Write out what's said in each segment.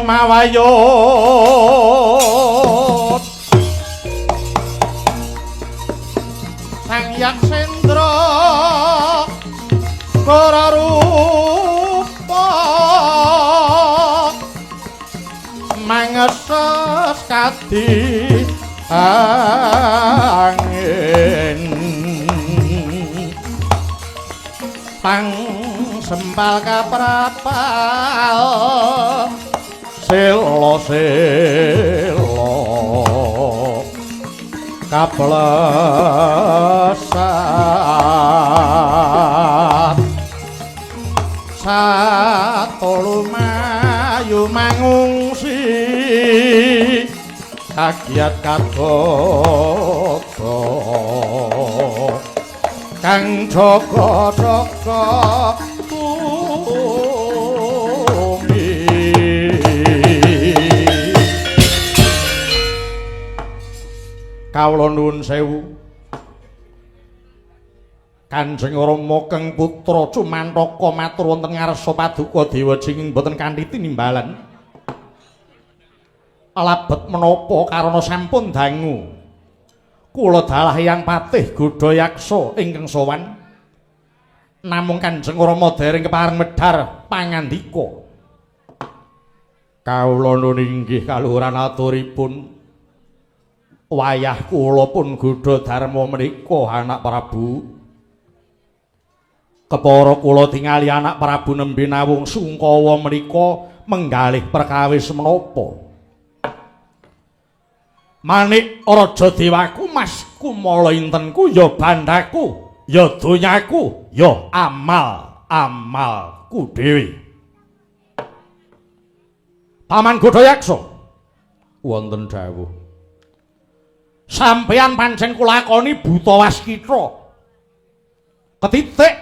sumawayut sang yaksendra kararupa mangeses kadi angin pang sempal kaprapal selo kaplesat satolu mayu mangungsi kagiat kadodo kang jaga-jaga bumi kawula nuwun sewu Kanjeng Rama keng putra Cumantaka matur wonten ngarsa paduka dewa jinging boten kanthi tinimbalan alabet menapa karana sampun dangu kula dalah Hyang Patih Godayaksa ingkang sowan namung Kanjeng Rama dereng kepareng medhar pangandika kawula nuwun inggih kaluhuran aturipun wayah kula pun Godha Darma menika anak Prabu kepara kula tingali anak Prabu nembe nawung Sungkawa menika menggalih perkawis menapa Manik Raja Dewaku masku mala intenku ya bandaku ya donyaku ya amalku dhewe Paman Godayaksa wonten dawuh sampeyan pancen kulakoni buta waskitra ketitik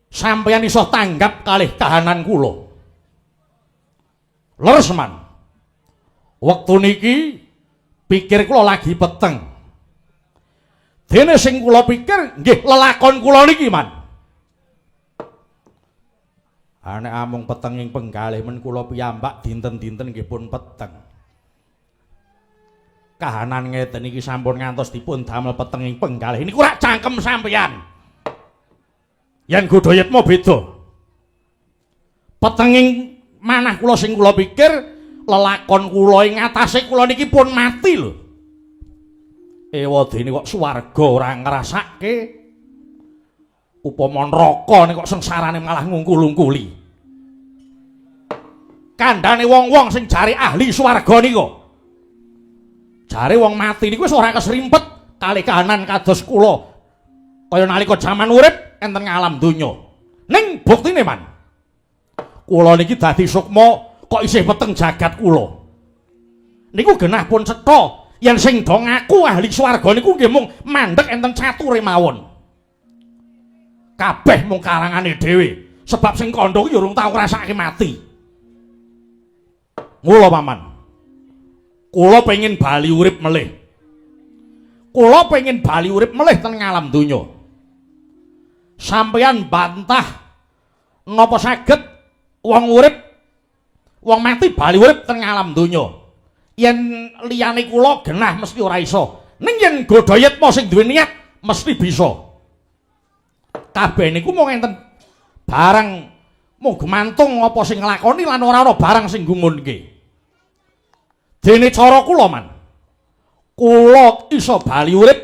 sampeyan iso tanggap kalih kahanan kula leres man wektu niki pikir kula lagi peteng dene sing kula pikir nggih lelakon kula niki man nek amung petenging penggalih men kula piyambak dinten-dinten nggih pun peteng kahanan ngeten iki sampun ngantos dipun damel petenging penggalih niku rak cangkem sampeyan yen Godayatma beda petenging manah kula sing kula pikir lelakon kula ing atase kula niki pun mati lho ewadene kok swarga ora ngrasake upama neraka nek kok sengsarane malah ngungkul-ungkuli kandhane wong-wong sing jare ahli swarga nika jare wong mati niku wis ora kesrimpet kalih kahanan kados kula kaya nalika jaman urip enten ngalam donya ning buktine man kula niki dadi sukma kok isih peteng jagat kula niku genah pun cetha yen sing do ngaku ahli swarga niku nggih mung mandhek enten cature mawon kabeh mung karangane dhewe sebab sing kandha ku ya urung tau ngrasake mati mula paman kula pengin bali urip melih ten ngalam donya sampeyan bantah napa saged wong mati bali urip ten ngalam donya yen liyane kula genah mesti ora iso ning yen Godayatma sing duwe niat mesti bisa kabeh niku mung enten barang mung gumantung apa sing nglakoni lan ora ana barang sing nggumunke dene cara kula man kula iso bali urip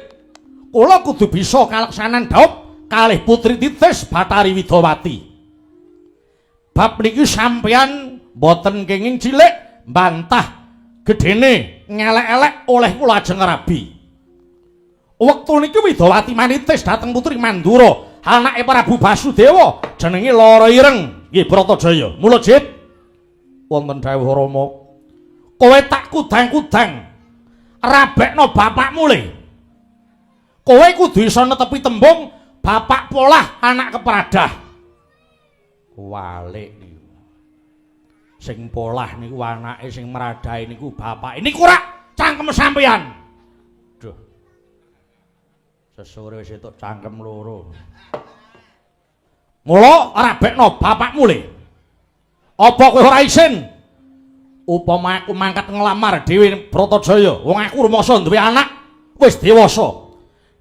kula kudu bisa kaleksanan dhaup kalih Putri Titis Bathari Widawati bab niki sampeyan boten kenging cilik bantah gedene ngelek-elek oleh kula ajeng rabi wektu niki Widawati manitis dhateng Putri Mandura anake Prabu Basudewa jenenge Lara Ireng nggih Bratajaya mula jit wonten dawuh Rama kowe tak kudang-kudang rabekno bapakmu le kowe kudu iso netepi tembung bapak polah anak kepradah walik niku sing polah niku anake sing mradahi niku bapak niku ora cangkem sampeyan duh sesore wis entuk cangkem loro mula rabekno bapakmu le apa kowe ora isin Upama aku mangkat nglamar dhewe Bratajaya, wong aku rumangsa duwe anak wis dewasa.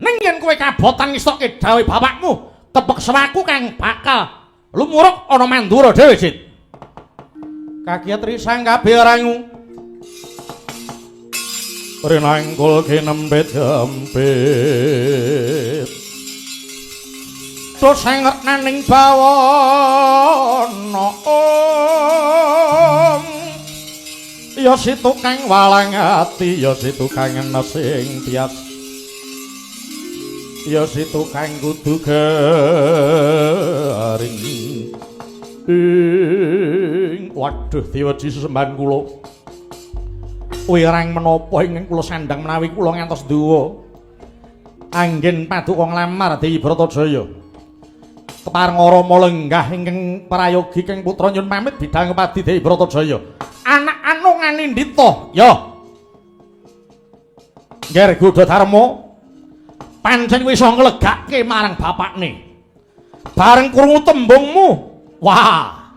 Ning yen kowe kabotan ngestokke dawuh bapakmu, kepeksa aku kang bakal lumuruk ana Mandura dhewe, Jit. Kagiat risang kabeh rangu. Rinangkul kinempit gempit. Doseng naning bawana. Ya si tukang walang ati, ya si tukang nesing tias. Ya si tukang kudu garing. Waduh diweji sesembahan kula. Wirang menapa ingkang kula sandhang menawi kula ngantos dawa. Anggen paduka nglamar Dewi Bratajaya. Kepareng Rama lenggah ingkang prayogi kang putra nyun pamit bidhang padi Dewi Bratajaya. Anak anu nganindita, ya. Nger Gudha Darma pancen wis iso nglegakke marang bapakne. Bareng krungu tembungmu, wah.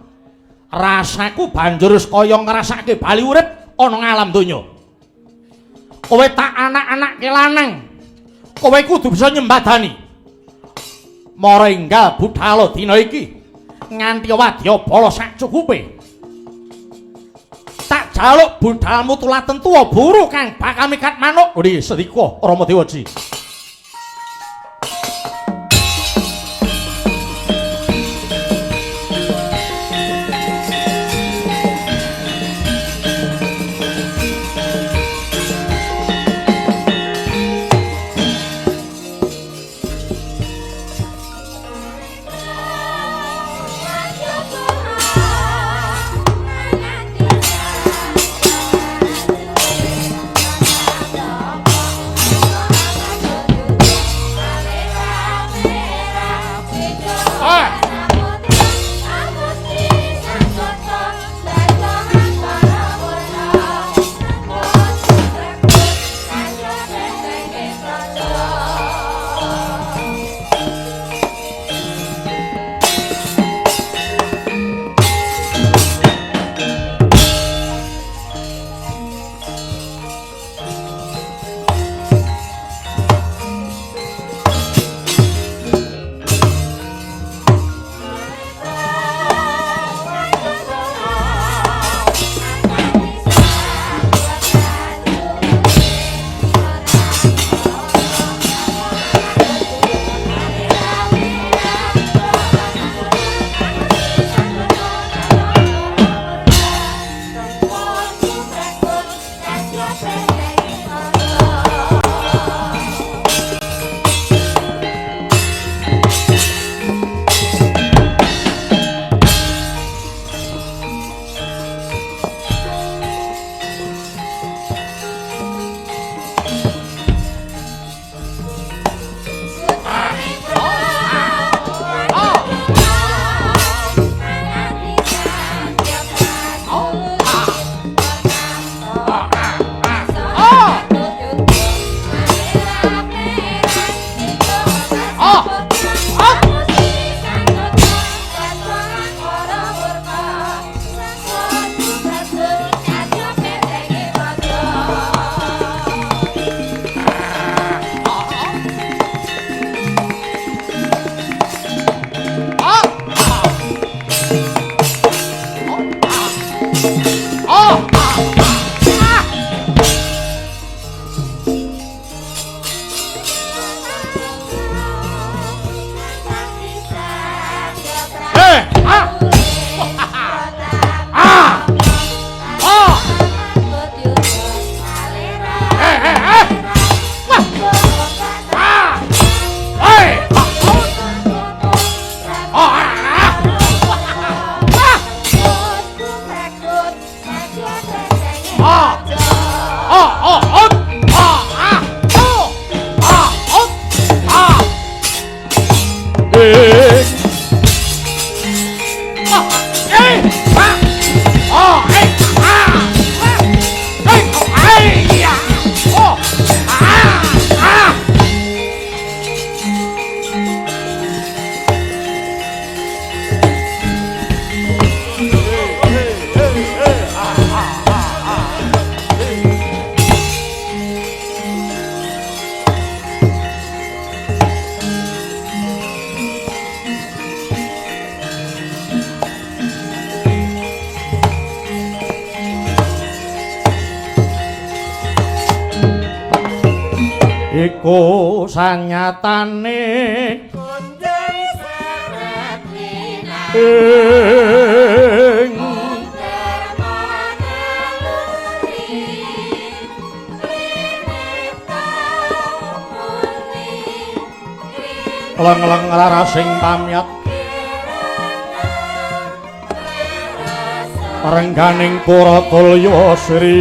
Rasaku banjur kaya ngrasake bali urip ana ngalam donya. Kowe tak anak-anak lanang. Kowe kudu bisa nyembadani. Mara enggal budhal dina iki nganti wadya bala sacukupe. Tak jaluk budhalmu tulaten tuwa buru kang bakal mikat manuk. Nggih, sedika Rama Dewaji. iku sanyatane kunjung seret minang leng-leng larasing pamyat rengganing pura tulya sri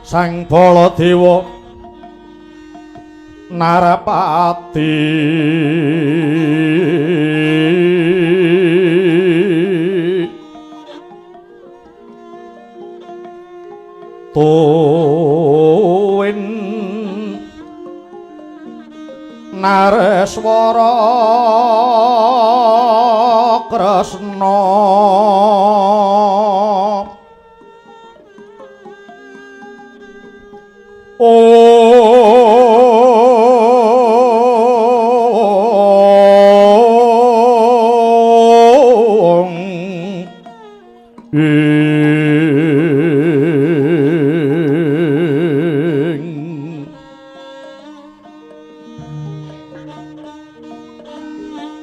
Sang Baladewa Narapati tuwin Nareswara Kresna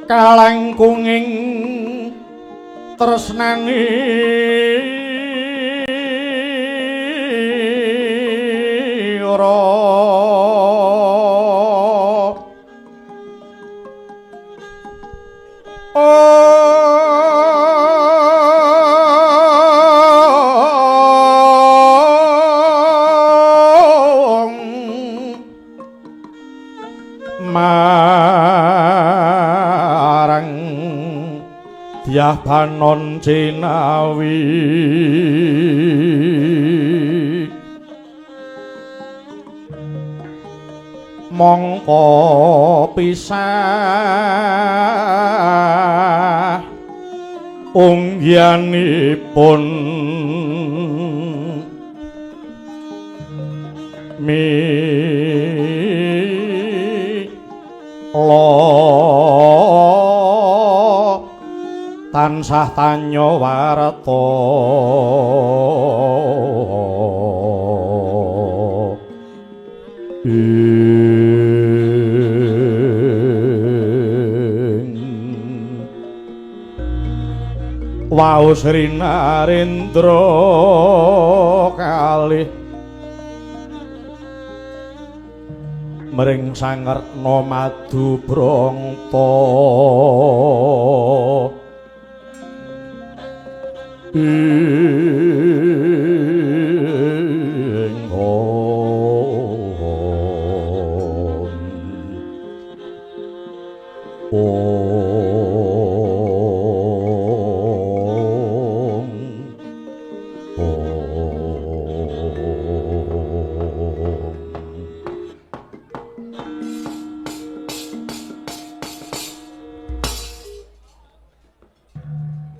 kalangkunging tresnani ora Diah Banon Cinawi mongko pisah unggianipun tansah tanya warta wau Sri Narendra kalih mring sangerna madu brangta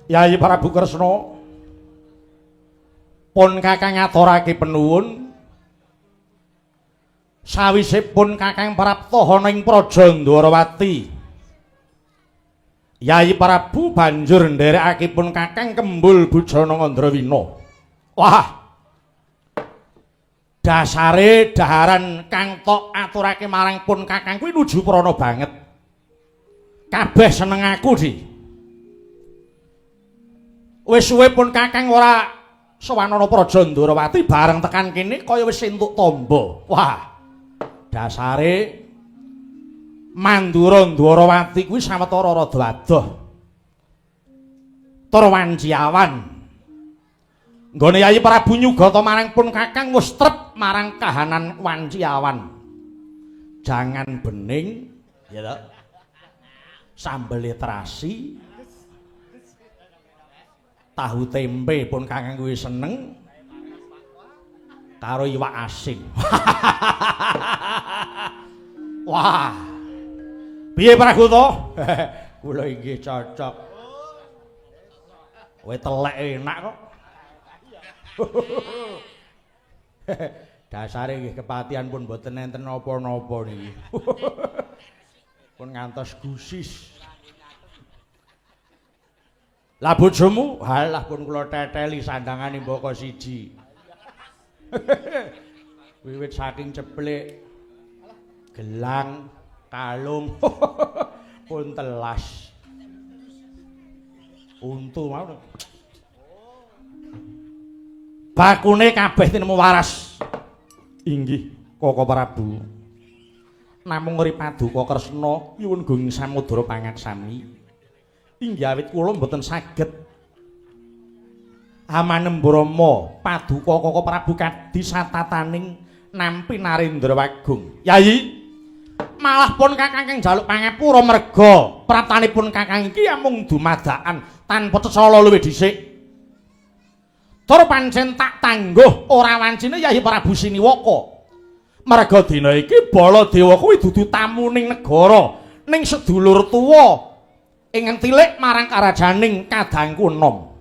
Yayi Prabu Kresna pun Kakang ngaturake penuwun sawisipun Kakang prapta ana ing Praja Ndwarawati Yayi Prabu banjur nderekakipun Kakang Kembul Bujana Ngandrawina. Wah, dasare daharan kang tok aturake marang pun Kakang kuwi nuju prana banget. Kabeh seneng aku di. Wis suwe pun Kakang ora sowan ana Praja Ndwarawati bareng tekan kene kaya wis entuk tamba. Wah, dasare Mandura Ndwarawati kuwi sawetara rada adoh. Tur wanciawan. Nggone Yayi Prabu nyugata marang pun Kakang wis trep marang kahanan wanciawan. Jangan bening, ya toh. Sambel terasi. Tahu tempe pun Kakang kuwi seneng. Karo iwak asin. Wah. Piye Pragoto? Kula inggih cocok. Kowe telek enak kok. Dasare nggih kepatihan pun mboten enten napa-napa niki. Pun ngantos gusis. Lah bojomu, halah pun kula teteli sandangane mbaka siji. Wiwit saking ceplek gelang kalung pun telas. Untu mau. Bakune kabeh tinemu waras. Inggih, Koko Prabu. Namung ngri Paduka Kresna nyuwun gunging samudra pangaksami. Inggih awit kula mboten saged amanem Brama Paduka Koko Prabu kadi satataning nampi Narendrawagung. Yayi, malah pun Kakang kang njaluk pangapura merga pratanipun Kakang iki amung dumadakan tanpa cecala luwih dhisik. Tur pancen tak tangguh ora wancine Yayi Prabu Siniwaka. Merga dina iki Baladewa kuwi dudu tamu ning negara, ning sedulur tuwa ingkang tilik marang karajaning kadangku enom.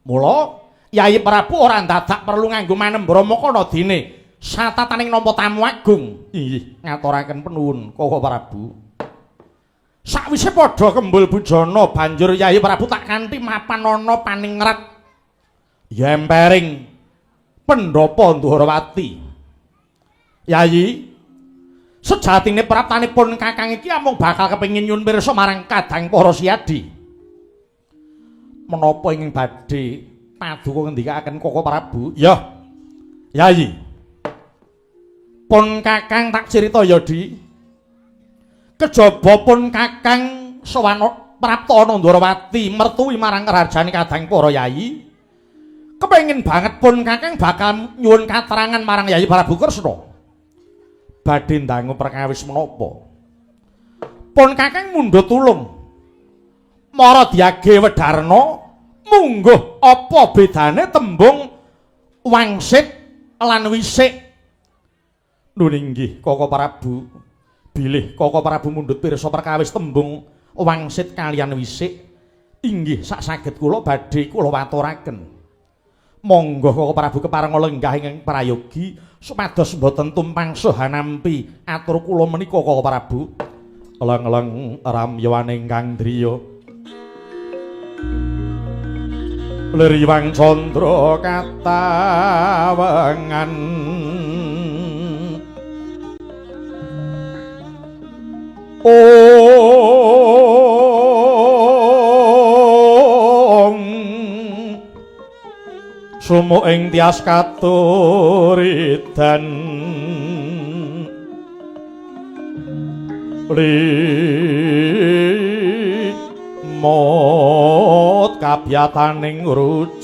Mula Yayi Prabu ora dadak perlu nganggo manembrama kana dene satataning nampa tamu agung. Inggih, ngaturaken penuwun Koko Prabu. Sakwise padha Kembul Bujana banjur Yayi Prabu tak kanthi mapan ana paningrat yempering Pendhapa Ndwarawati. Yayi, sejatine praptanipun Kakang iki amung bakal kepengin nyuwun pirsa marang kadang para siyadi. Menapa ingkang badhe paduka ngendikaken Koko Prabu? Ya. Yayi. Pun Kakang tak crita ya, Di. Kejaba pun Kakang sowan prapta ana Ndwarawati mertuwi marang kerajane kadang para yayi. Kepengin banget pun Kakang bakal nyuwun katerangan marang Yayi Prabu Kresna. Badhe ndangu perkawis menapa? Pun Kakang mundhut tulung. Mara diage Wedarna mungguh apa bedane tembung wangsit lan wisik. Nggih, Koko Prabu. Bilih Koko Prabu mundhut pirsa perkawis tembung wangsit kaliyan wisik. Inggih, sak saged kula badhe kula waturaken. Monggo Koko Prabu kepareng lenggah ing prayogi supados boten tumpang saha nampi atur kula menika Koko Prabu. Leng-leng ramyawane ingkang driya. Liriwang candra katawengan sumo ing tias katuridan mot kabyataning rujit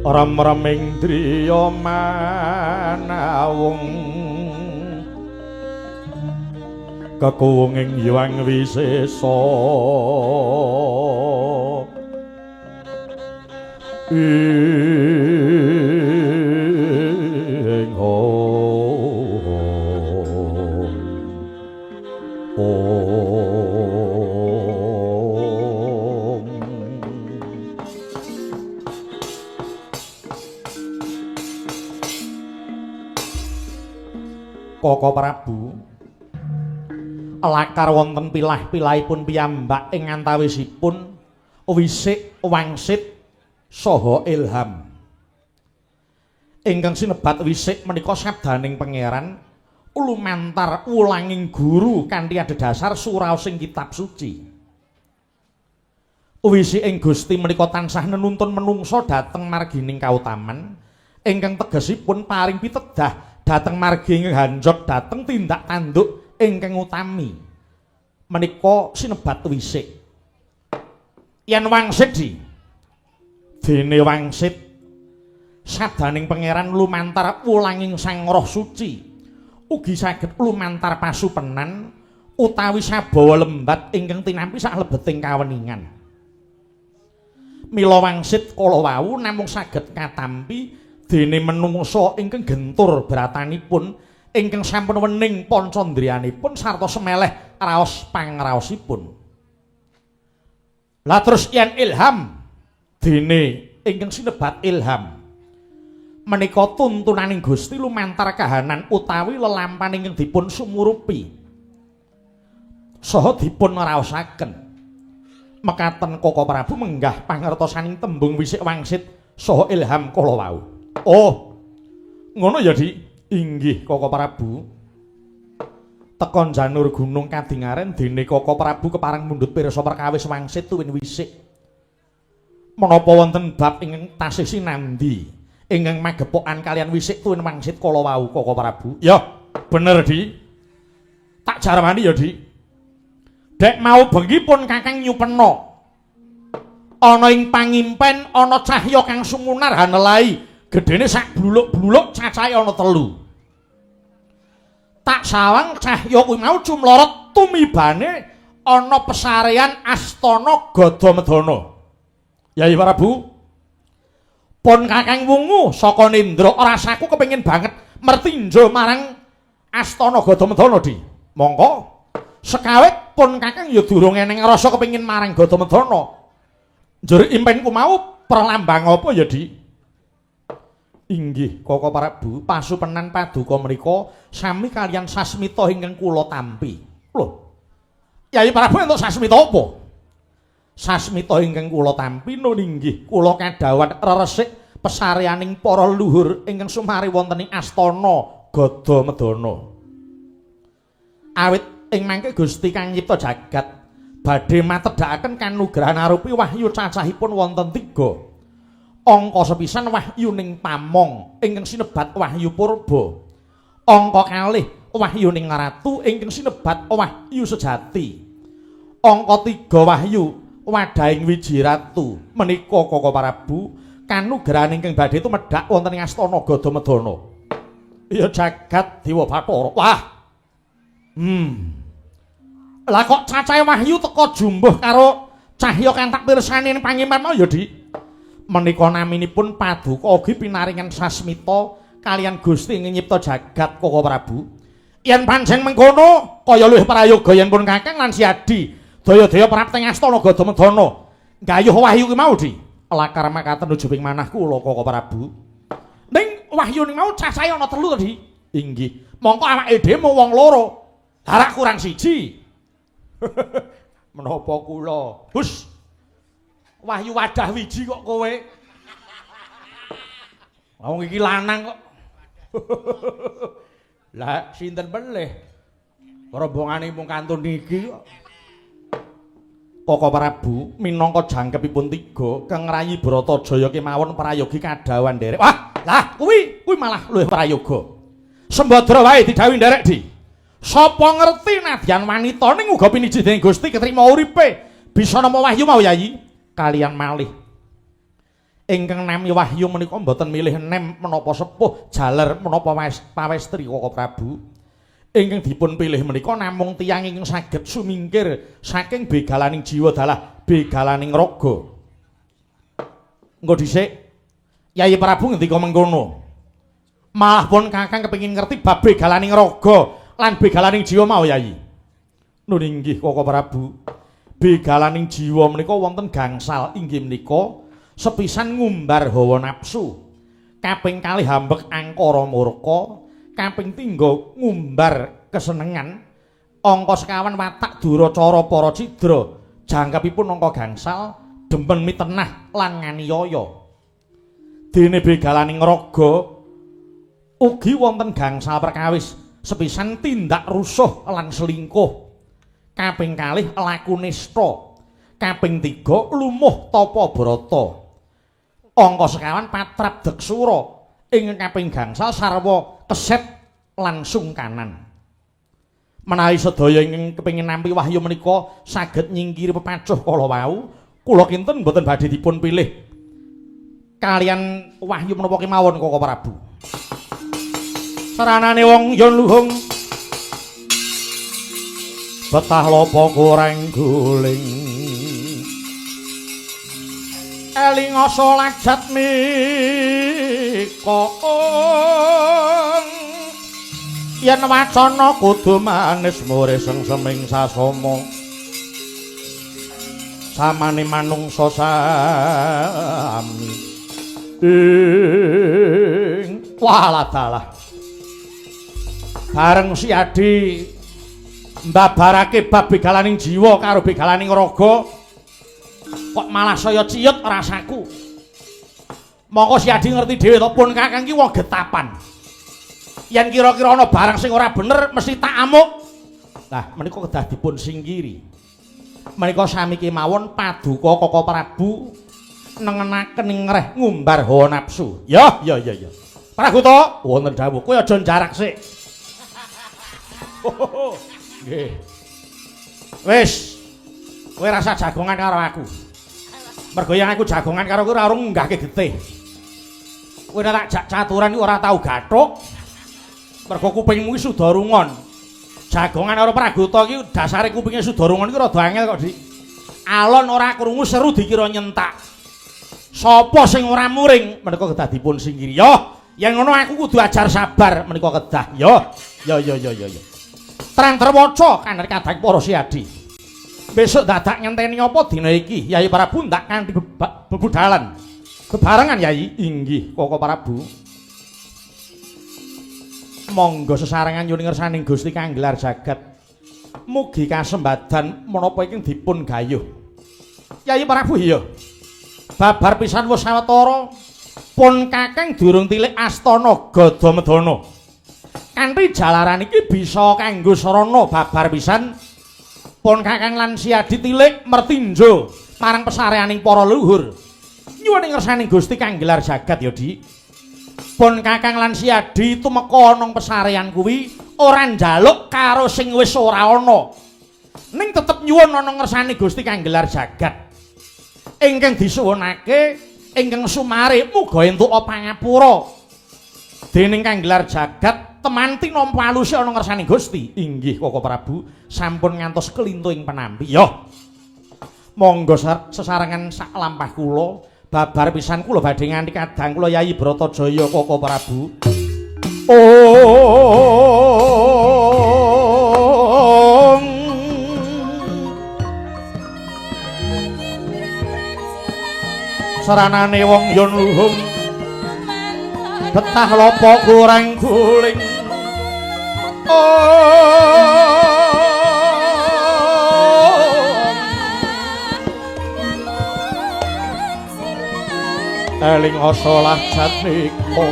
ram-raming driya manawung kekuwunging Hyang Wisesa Koko Prabu. Lakar wonten pilah-pilahipun piyambak ing antawisipun Wisik, Wangsit saha Ilham. Ingkang sinebat Wisik menika sabdaning pangeran lumantar wulanging guru kanthi adhedhasar suraosing kitab suci. Wisik ing Gusti menika tansah nenuntun menungsa dhateng margining kautaman ingkang tegesipun paring pitedah dhateng margi hanjot dhateng tindak tanduk ingkang utami. Menika sinebat Wisik. Yen Wangsit dene Wangsit sabdaning pangeran lumantar wulanging Sang Roh Suci ugi saged lumantar pasupenan utawi sabawa lembat ingkang tinampi saklebeting kaweningan. Mila Wangsit kala wau namung saged katampi dene menungsa ingkang gentur bratanipun ingkang sampun wening pancandriyanipun sarta semeleh raos pangraosipun. Lah terus yen Ilham dene ingkang sinebat Ilham menika tuntunaning Gusti lumantar kahanan utawi lelampahan ingkang dipun sumurupi saha dipun raosaken. Mekaten Koko Prabu menggah pangertosaning tembung Wisik Wangsit saha Ilham kala wau. Oh, ngono ya, Dik. Inggih Koko Prabu. Tekon janur gunung kadingaren dene Koko Prabu kepareng mundhut pirsa perkawis Wangsit tuwin Wisik. Menapa wonten bab ingkang tasih sinambi ingkang magepokan kalian Wisik tuwin Wangsit kala wau Koko Prabu? Ya, bener, Dik. Tak jarwani ya, Dik. Dek mau bengi pun Kakang nyupena. Ana ing pangimpen ana cahya kang sumunar hanelai. Gedene sak bluluk-bluluk cacahe ana 3. Tak sawang cahya kuwi mau cumlorot tumibane ana pesarean Astana Gadamedana. Yai Prabu, pun Kakang wungu saka Nendra rasaku kepengin banget mertinja marang Astana Gadamedana, Di. Monggo sekawit pun Kakang ya durung eneng rasa kepengin marang Gadamedana. Njur impenku mau perlambang apa ya, Di? Inggih Koko Prabu, pasupenan paduka menika sami kalian sasmita ingkang kula tampi. Lho, Yai Prabu entuk sasmita apa? Sasmita ingkang kula tampi nun inggih kula kadhawan reresik pesareaning para luhur ingkang sumari wonten ing Astana Gadamedana. Awit ing mangke Gusti kang nyipta jagat badhe matedhakaken kanugrahan arupi wahyu cacahipun wonten 3. Angka sepisan wahyuning pamong ingkang sinebat wahyu purba. Angka kalih wahyuning ratu ingkang sinebat wahyu sejati. Angka 3 wahyu wadahing wiji ratu. Menika Koko Prabu kanugrahan ingkang badhe tumedhak wonten ing Astana Gadamedana. Ya jagat Dewa Bathara. Wah. Lah kok cacahe wahyu teka jumbuh karo cahya kang tak pirsani ing pangimpen mau ya, Dik. Menika naminipun paduka ugi pinaringan sasmita kalian Gusti ing nyipta jagat Koko Prabu. Yen pancen mengkono kaya luwih prayoga yen pun Kakang lan Siadi daya-daya prapteng Astana Gadamedana gayuh wahyu ki mau, Di. Lakar makaten nuju ping manah kula Koko Prabu. Ning wahyu ning mau cacahe ana 3 to, Di. Inggih. Mongko awake dhewe mung wong 2. Harak kurang 1. Menapa kula? Hus. Wahyu wadah wiji kok kowe. Wong iki lanang kok. Lah sinten pelih? Rombongane mung kantun iki kok. Koko Prabu minangka jangkepipun 3 kang ngrayi Bratajaya kemawon prayogi kadhawan nderek. Wah, lah kuwi malah luwih prayoga. Sembadra wae didhawuhi nderek, Di. Sapa ngerti nadyan wanita ning uga piniji dening Gusti ketrima uripe bisa nampa wahyu mau, Yai. Kalian malih ingkang nami wahyu menika mboten milih nem menapa sepuh jaler menapa pawestri Koko Prabu. Ingkang dipun pilih menika namung tiyang ingkang saged sumingkir saking begalaning jiwa dalah begalaning raga. Engko dhisik Yai Prabu ngendika mengkono. Malah pun Kakang kepengin ngerti bab begalaning raga lan begalaning jiwa mau, Yai. Nun inggih Koko Prabu. Begalaning jiwa menika wonten gangsal inggih menika sepisan ngumbar hawa nafsu, kaping kalih hambek angkara murka, kaping 3 ngumbar kesenengan angka sekawan watak duracara para cidra jangkepipun angka gangsal demen mitenah lan nganiaya dene begalaning raga ugi wonten gangsal perkawis sepisan tindak rusuh lan selingkuh kaping 2 laku nista kaping 3 lumuh tapa brata angka sekawan patrap deksura ing kaping gangsal sarwa keset lan sungkanan menawi sedaya ingkang kepengin nampi wahyu menika saged nyingkiri pepacuh kala wau kula kinten boten badhe dipun pilih kalian wahyu menapa kemawon Koko Prabu saranane wong yen luhung betah lopo goreng guling eling salat jatmi koong yen wacana kudu manis muris seming sasama samane manungsa sami waladalah bareng si Adi mbabarake bab begalaning jiwa karo begalaning raga kok malah saya ciyut rasaku mongko si Adi ngerti dhewe to pun kakang ki wong getapan yen kira-kira ana barang sing ora bener mesti tak amuk nah menika kedah dipun singkiri menika sami kemawon paduka Koko Prabu nengenaken ngreh ngumbar hawa nafsu ya Praguta wonten dawuh kowe aja jarak sik nggih wis kowe rasa jagongan karo aku mergo yen aku jagongan karo kowe ora ngunggahke getih kowe nek tak caturan iki ora tau gathuk mergo kupingmu iki sudarungon jagongan karo Praguta iki dasare kupinge sudarungon iki rada angel kok Dik alon ora krungu seru dikira nyentak sapa sing ora muring menika kedah dipun singkiri yo yen ngono aku kudu ajar sabar menika kedah yo terang terwaca kaner kadang para siadi besok dadak ngenteni apa dina iki Yai Prabu ndak kanthi bebudalan bebarengan Yai inggih Koko Prabu monggo sesarengan nyuwun ngersaning Gusti kang gelar jagat mugi kasembadan menapa iki dipun gayuh Yai Prabu iya babar pisan wis sawetara pun kakang durung tilik astana Gadamedana kanthi jalaran iki bisa kanggo sarana babar pisan pun kakang lan siadi tilik mertinjo marang pesareaning para luhur nyuwun ngersaning Gusti kang gelar jagat ya Dik pun kakang lan siadi tumeka ana pesarean kuwi ora njaluk karo sing wis ora ana ning tetep nyuwun ana ngersani Gusti kang gelar jagat ingkang disuwunake ingkang sumare muga entuk pangapura dening kang gelar jagat temanti nampa aluse ana ngersani Gusti inggih Koko Prabu sampun ngantos kelintu ing penampi yo monggo sesarengan sak lampah kula babar pisan kula badhe nganti kadang kula Yayi Bratajaya Koko Prabu saranane wong yen luhung betah lopo goreng guling eling salah jatnika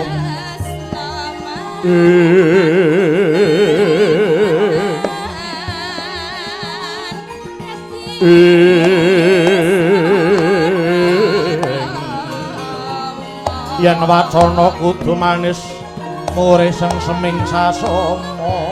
yen wacana kudu manis muris seming sasama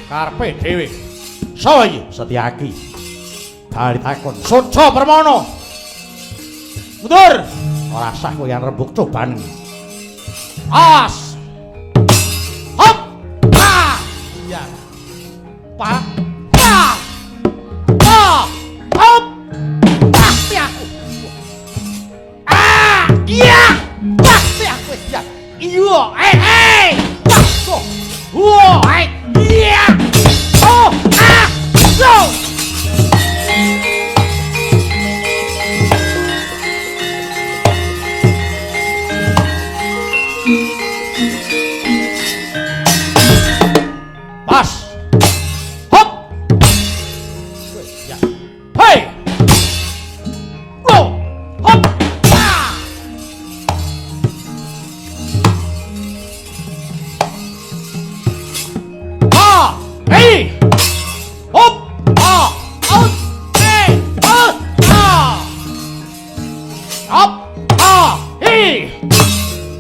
Karpe dhewe. Sapa iki? Setyaki. Bali takon, "Sojo Permono." Mundur. Ora sah kowe yen rembug coban. As. Hop. Pa. Iya. Pa. Pa. Pa. Hop. Pasti aku. Ah, iya. Pasti aku ya. Iya, Wah. Wah, iya. Oh, ah. So. Pas. Hop. Ya. Hey. Go. Hop. Ah. Ah. Hey. Hop. Ah. Out. Hey. Ah. Ah. Hop. Ah. Hey.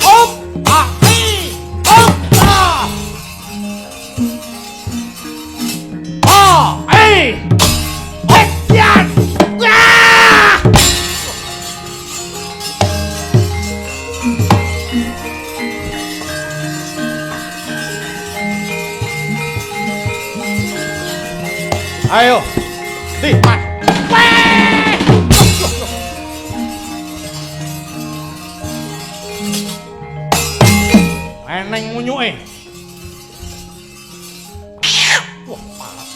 Hop. Ah. Hey. Hop. Ah. Ah. Hey. Hop. Yan. Ah. Ayo, di mas. Eneng munyuke. Wah, parah.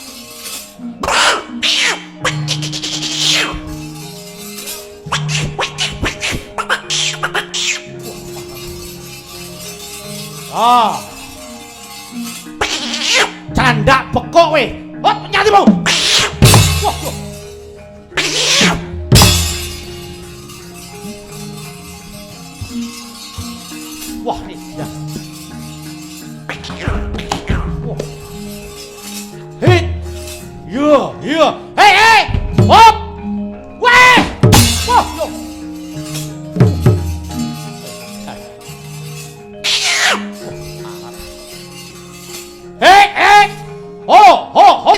Ah. Candak bekok we. Hop, nyati mau. Wah, wah. Wah, iya. Wah. Hei. Iya, iya. Hei, hei. Hop. Weh. Wah, yo. Hei, hei. Ho, ho, ho.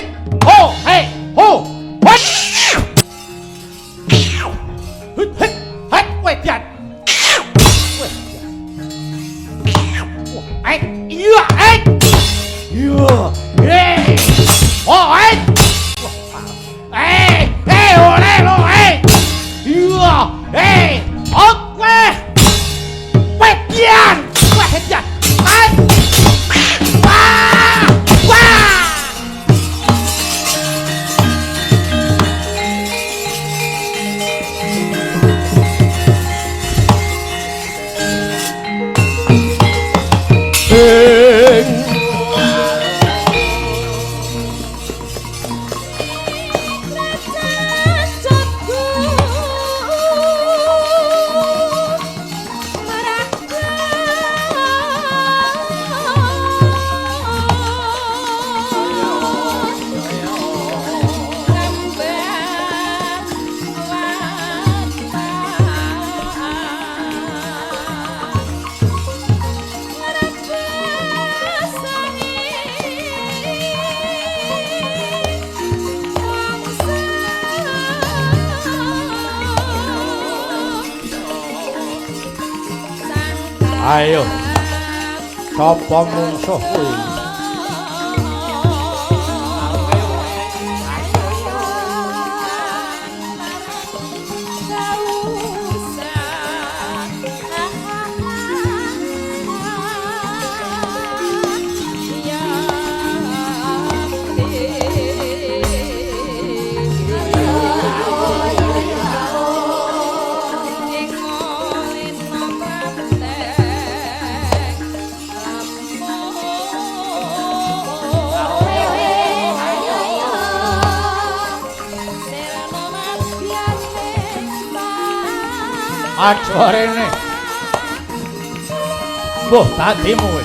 Ho, hei, ho. What? Hít, hít, hít, quay tiền. Anh, yeah, anh. Yeah, hey. Oh, anh. Hey, hey, oh, lên, oh, hey. Yeah, hey. Oh, quay. Quay tiền. Quay tiền. Anh. Wow, wow. Ayo, sapa mungsuh kuwi? Aja rene. Mbah dadimu kowe.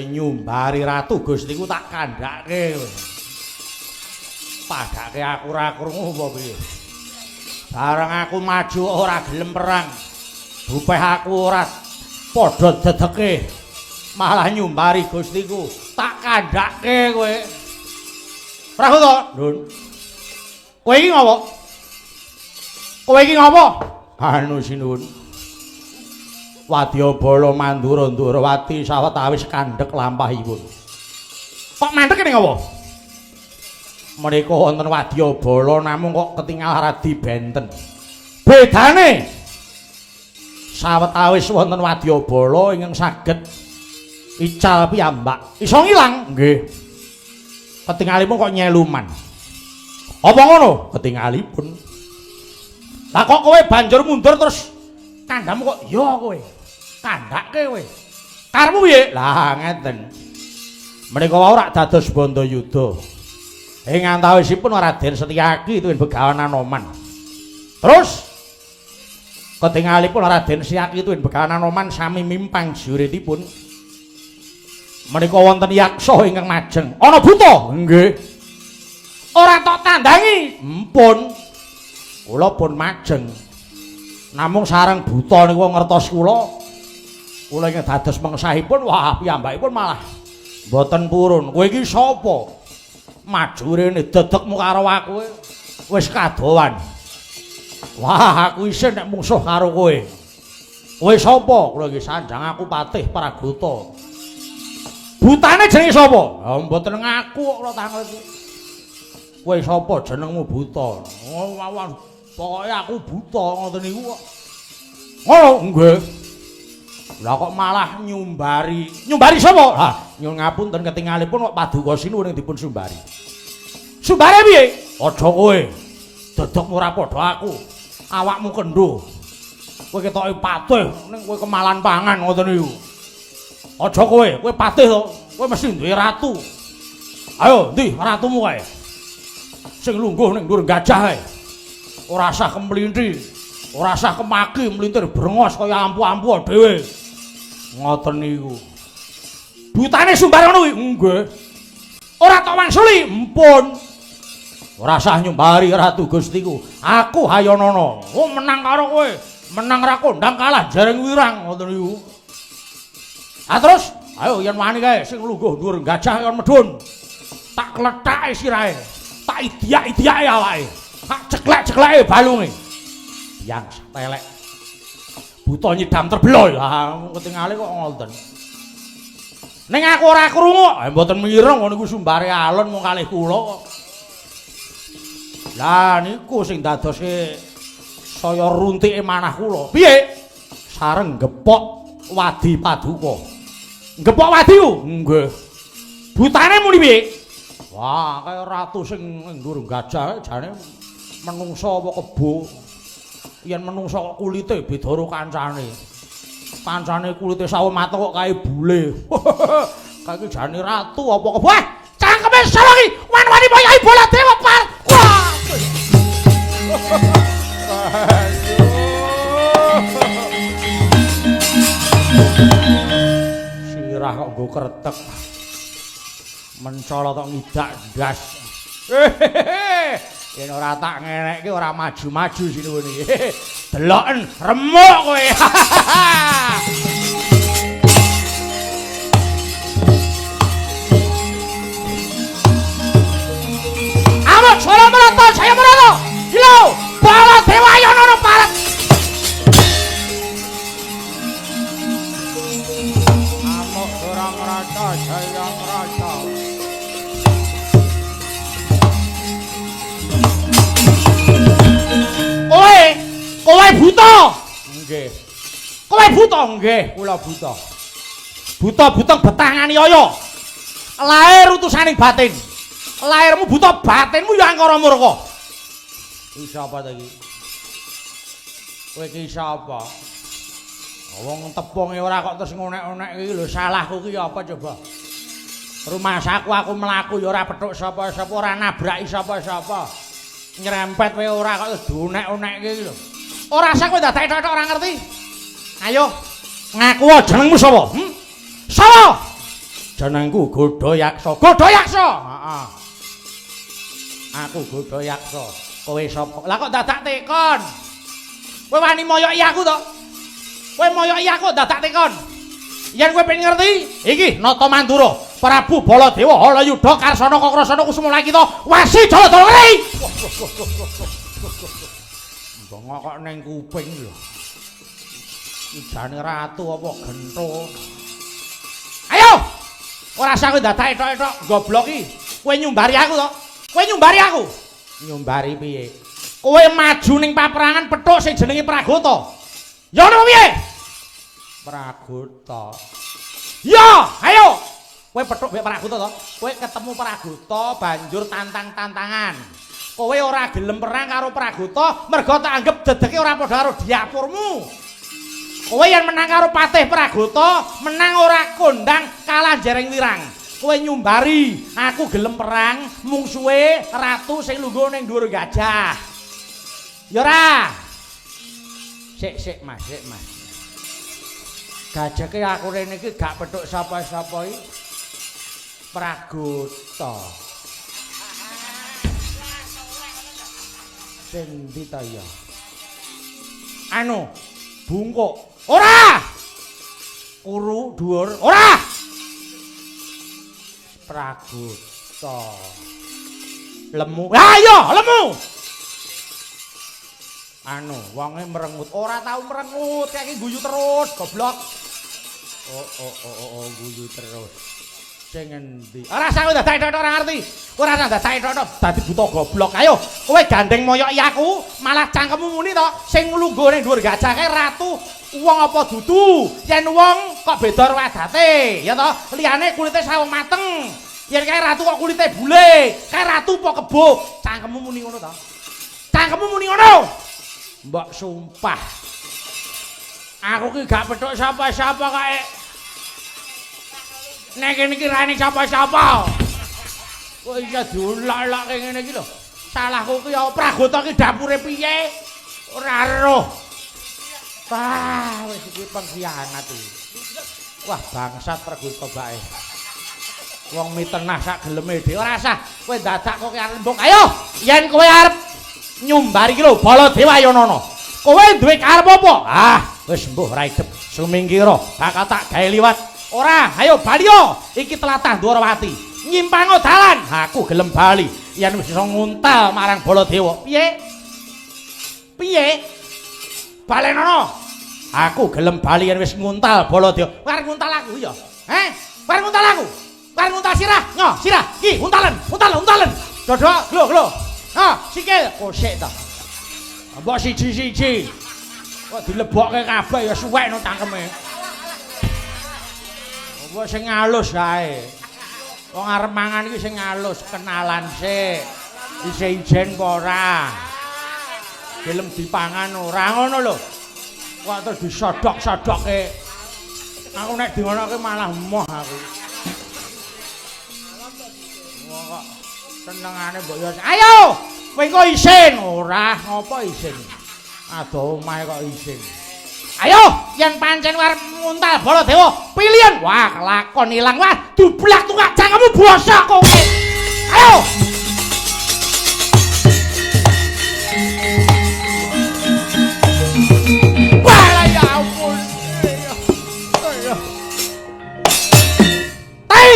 Nyumbari ratu Gustiku tak kandhake kowe. Padhake aku ora krungu apa piye. Bareng aku maju ora gelem perang. Bupeh aku ora padha dedeke. Malah nyumbari Gustiku tak kandhake kowe. Prahuta, Ndun. Kowe iki ngopo? Kowe iki ngopo? Anu Sinun. Wadyabala Mandura Ndrawati sawetawis kandhek lampahipun. Kok mandhek kene apa? Menika wonten wadyabala namung kok ketingal radi benten. Bedane sawetawis wonten wadyabala ingkang saged ical piyambak. Iso ngilang? Nggih. Ketingalipun kok nyeluman. Apa ngono? Ketingalipun. Lah kok kowe banjur mundur terus kandhamu kok ya kowe? Kandhake kowe. Karepmu piye? Lah ngeten. Menika wau rak dados Bandayuda. Ing antawisipun Raden Setyaki tuwin Begawan Anoman. Terus ketingalipun Raden Setyaki tuwin Begawan Anoman sami mimpang juritipun. Menika wonten yaksa ingkang majeng. Ana buta? Nggih. Ora tok tandangi? Mpun. Kula pun majeng. Namung sareng buta niku ngertos kula. Kula ingkang dados mengsahipun wah piyambakipun malah mboten purun. Kowe iki sapa? Maju rene dedekmu karo aku wis kadowan. Wah aku isih nek mungsuh karo kowe. Kowe sapa? Kula iki sanjang aku Patih Praguta. Butane jenenge sapa? Ha mboten ngaku kok ora tak ngerti. Kowe sapa jenengmu buta? Oh wawan pokoke aku buta ngoten niku kok. Ngono nggih. Lah kok malah nyumbari. Nyumbari sapa? Ha, nyuwun ngapunten ketingalipun kok Paduka Sinuwun dipun sumbari. Sumbare piye? Aja kowe. Dedekmu ora padha aku. Awakmu kendho. Kowe ketoke patih ning kowe kemalan pangan ngoten niku. Aja kowe patih to. Kowe mesti duwe ratu. Ayo, ndi ratumu kae? Sing lungguh ning dhuwur gajah kae. Ora usah kemlinthi. Ora usah kemaki mlintir brengos kaya ampu-ampu dhewe. Ngoten niku. Butane sumbar ngono kuwi? Nggih. Ora tok wangsuli? Mpun. Ora usah nyumbari Ratu Gustiku. Aku Hayanana. Oh menang karo kowe. Menang ra kondang kalah jaring wirang ngoten niku. Ah terus, ayo yen wani kae sing lungguh dhuwur gajah kon medhun. Tak klethake sirahe. Tak idiak-idiake awake. Tak ceklek-cekleke balunge. Yang telek. Buta nyidam terbelo ya ketingale kok ngoten. Ning aku ora krungu, mboten mireng niku sumbare alon mung kalih kula kok. Lah niku sing dadoske saya runtike manah kula. Piye? Sareng gepok wadi Paduka. Gepok wadi ku? Nggih. Butane muni piye? Wah, kaya ratu sing nggur gajah jane menungsa apa kebo. Yen menungsa kok kulite beda karo kancane. Kancane kulite sawo mata kok kae bule. Kae jane ratu apa kebo? Cangkeme sawangi wan-wani Yai Baladewa par. Wah. Sirah kok nggo kretek. Mencala tok ngidak ndas. Yen ora tak ngenekke ora maju-maju sini ngene. Deloken remuk kowe. Amuk swara merata, saya merata. Hilo, para dewa yana nang parek. Amuk swara merata, saya merata. Kowe buta. Nggih. Kowe buta nggih, kula buta. Buta-buteng betangani kaya. Lair utusaning batin. Lairmu buta, batinmu ya angkara murka. Iki sapa ta iki? Kowe iki sapa? Wong tepunge ora kok terus ngonek-onek iki lho, salahku ki apa coba? Rumah saku aku mlaku ya ora petuk sapa-sapa, ora nabraki sapa-sapa. Nyerempet kowe ora kok donek-onek iki lho. Ora sak kowe dadak tok ora ngerti. Ayo ngaku jenengmu sapa? Sapa? Jenengku Godhayaksa. Godhayaksa. Heeh. Aku Godhayaksa. Kowe sapa? Lah kok dadak tekon? Kowe wani moyoki aku to? Kowe moyoki aku dadak tekon. Yen kowe pengen ngerti, iki Nata Mandura, Prabu Baladewa, Halayudha, Karsana, Kakrasana, Kusuma kita, Wasi Jaladara. Bengok kok ning kuping lho. Ijane ratu apa gento. Ayo. Ora usah kowe dadak etok-etok goblok iki. Kowe nyumbari aku to? Kowe nyumbari aku. Nyumbari piye? Kowe maju ning paperangan petuk sing jenenge Pragota. Ya ngono piye? Pragota. Ya, ayo. Kowe petuk mek Pragota to? Kowe ketemu Pragota banjur tantang-tantangan. Kowe ora gelem perang karo Pragota mergo tak anggap dedeke ora padha karo diapurmu. Kowe yen menang karo Patih Pragota, menang ora kondang kalah jereng wirang. Kowe nyumbari, aku gelem perang mungsuhe ratu sing lungguh ning dhuwur gajah. Ya ora. Sik Mas, sik Mas. Gajake aku rene iki gak petuk sapa-sapa iki. Pragota. Sing ndi ta ya? Anu, bungkuk. Ora! Kuru dhuwur. Ora! Pragota. Lemu. Ayo, lemu. Anu, wonge merengut. Ora tau merengut, kayak iki guyu terus, goblok. Oh, guyu terus. Sing endi? Ora usah dadak tok ora ngerti. Ora usah dadak tok dadi buta goblok. Ayo, kowe gandeng moyoki aku, malah cangkemmu muni to sing lungguh ning dhuwur gajah kae ratu wong apa dudu? Yen wong kok beda karo adate, ya to? Liyane kulite sawung mateng. Yen kae ratu kok kulite bule, kae ratu apa kebo? Cangkemmu muni ngono to? Cangkemmu muni ngono. Mbok sumpah. Aku ki gak petuk sapa-sapa kae. Nek kene iki rane sapa-sapa. Kok iso diulak-ulake ngene iki lho. Salahku ki ya Pragota ki dapure piye? Ora eruh. Wah, wis iki pengkhianat iki. Wah, bangsat Pragota bae. Wong mitenah sak geleme dhewe ora usah kowe dadak kok arep mbok. Ayo, yen kowe arep nyumbari iki lho Baladewa Yanana. Kowe duwe karep apa? Ah, wis mbuh ra idep. Sumingkira bakal tak gawe liwat. Ora, ayo Balya, iki tlatah Dwarawati. Nyimpango dalan, aku gelem bali. Yen wis iso nguntal marang Baladewa. Piye? Piye? Balenono. Aku gelem bali yen wis nguntal Baladewa. Arep nguntal aku ya? Arep nguntal aku. Arep nguntal sirah. Nyo, sirah. Ki, untalen. Dodok, glo. Sikil kosek ta. Mbok siji-siji. Kok dilebokke kabeh ya suwek no cangkeme. Wong sing alus kae. Wong arep mangan iki sing alus, kenalan sik. Isih ijen apa ora? Gelem dipangan ora ngono lho. Kok terus disodok-sodokke. Aku nek dingonoke malah emoh aku. Wong kok senengane mbok yo. Ayo, kowe engko isin ora? Ngopo isin? Adoh omahe kok isin. Ayo, yen pancen arep nguntal Baladewa, pilihan. Wah, kelakon ilang. Wah, dublak tukak cangkemmu bosok kowe. Ayo. Tai!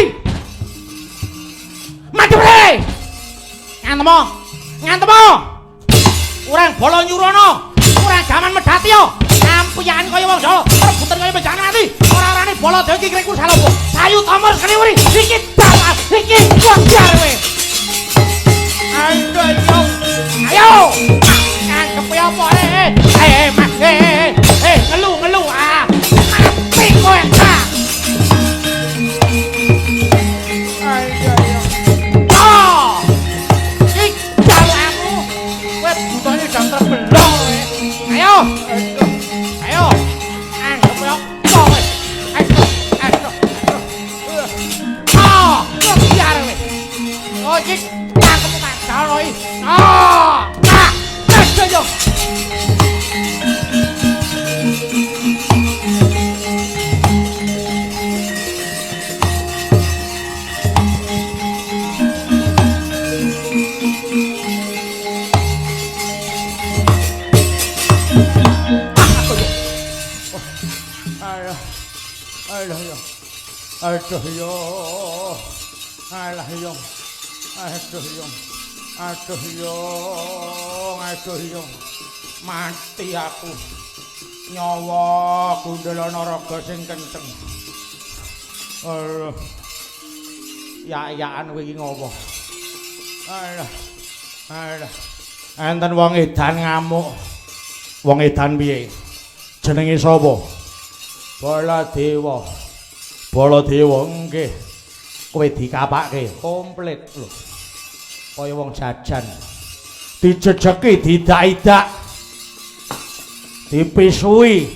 Mati bre! Ngantemo! Urang bala nyurono, urang gaman medhati yo. Ampian kaya wong Jawa, rebutan kaya bejane mati. Ora-orane bala dhewe iki krekku salopo. Sayu tomor sekali uri, iki dalan, iki wajar kowe. Ayo! Nangkep ya apa Mas, ngelu ah. Mati kowe ta. Ayo. Jam terbelong ayo anggap yo kowe biar we oh iki tangkep tak jalo iki yo Aduh yo mati aku nyawa kundelana raga sing kenceng ya-yaan kowe iki ngopo enten wong edan ngamuk wong edan piye jenenge sapa Baladewa nggih kowe dikapake komplit lho kaya wong jajan dijejeki didak-idak dipisui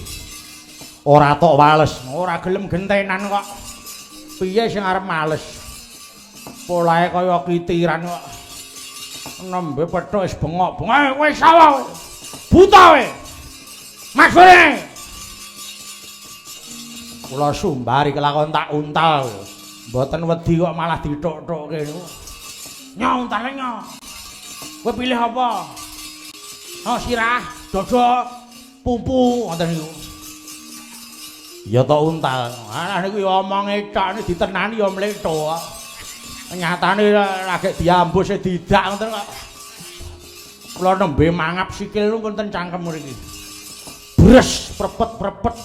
ora tok wales ora gelem gentenan kok piye sing arep males polahe kaya kitiran kok nembe pethuk wis bengok-bengok wis sawa buta we maksudnya kula sumbari kelakon tak untal mboten wedi kok malah dithuk-thukke niku nyontal nyong kowe pilih apa? Oh sirah, dada, pupu ngoten niku. Ya tok untal. Ana niku ya omonge tok ditenani ya mletho. Nyatane lagi diambus e didak ngoten kok. Kula nembe mangap sikil niku wonten cangkem mriki. Bres prepet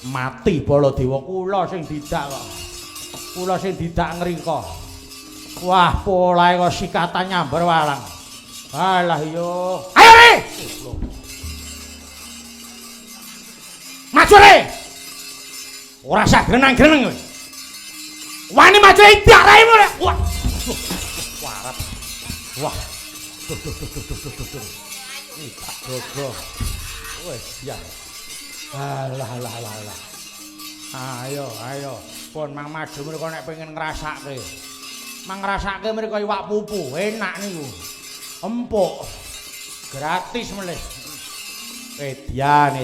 mati Baladewa kula sing didak kok. Kula sing didak ngrika. Wah, polahe kok sikatan nyambar walang. Alah yo. Ayo re. Maju re. Ora sak grenang-greneng kowe. Wani maju idak raimu re. Wah. Warat. Wah. Duh. Idak gogo. Wes ya. Alah. Ayo. Pun Mang Maju mriko nek pengen ngrasake. Mang ngrasake mriko iwak pupu, enak niku. Empuk gratis melih edian